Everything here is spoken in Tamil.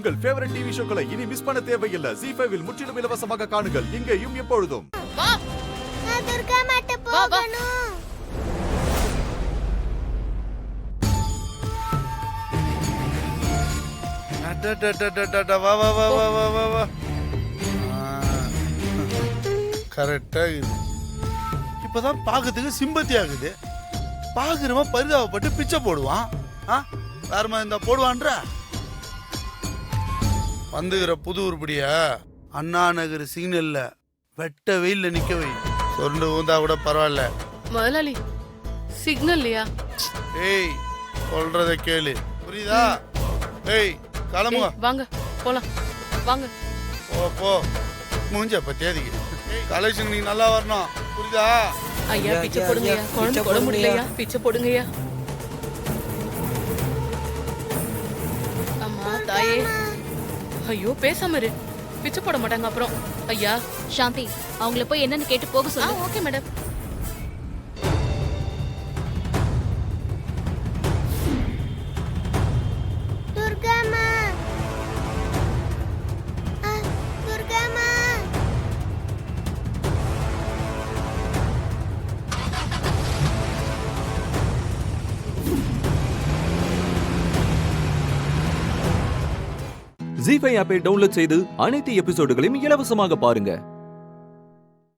உங்கள் ஃபேவரட் டிவி ஷோக்களை இனி மிஸ் பண்ண தேவையில்லை. ZEE5 இல் முற்றிலும் இலவசமாக காணுங்கள். இங்கேயும் எப்பொழுதும். நான் துர்கா மாட்ட போகணும். வா வா வா வா வா வா வா. கரெக்டா இது. இப்பதான் பாக்கிறதுக்கு சிம்பத்தி ஆகுது. பாக்குறவன் பரிதாபப்பட்டு பிச்சை போடுவான். வேறமா இந்த போடுவான்ற வந்துகிற புது உருப்படியா அண்ணா நகர் சிக்னல்ல வெட்ட வெயில்ல நிக்க வை. சொண்டு ஊந்தா கூட பரவாயில்ல. முதலாளி சிக்னல்லையா? ஏய் சொல்றத கேளு, புரியுதா? ஏய் கிளம்புங்க, வாங்க போலாம் வாங்க. போ போ. மூஞ்ச பத்தியாதிக்கு கலெக்ஷன் நீங்க நல்லா வரணும், புரியுதா? ஐயா பிச்சை போடுங்கய்யா, குழந்தை போட முடியலையா, பிச்சை போடுங்கய்யா. அம்மா தாயே, ஐயோ பேசாம இரு, பிச்சை போட மாட்டாங்க அப்புறம். ஐயா சாந்தி, அவங்கள போய் என்னன்னு கேட்டு போக சொல்லு. Okay madam. துர்காமா, துர்காமா. ZEE5 ஆப்பை டவுன்லோட் செய்து அனைத்து எபிசோடுகளையும் இலவசமாக பாருங்க.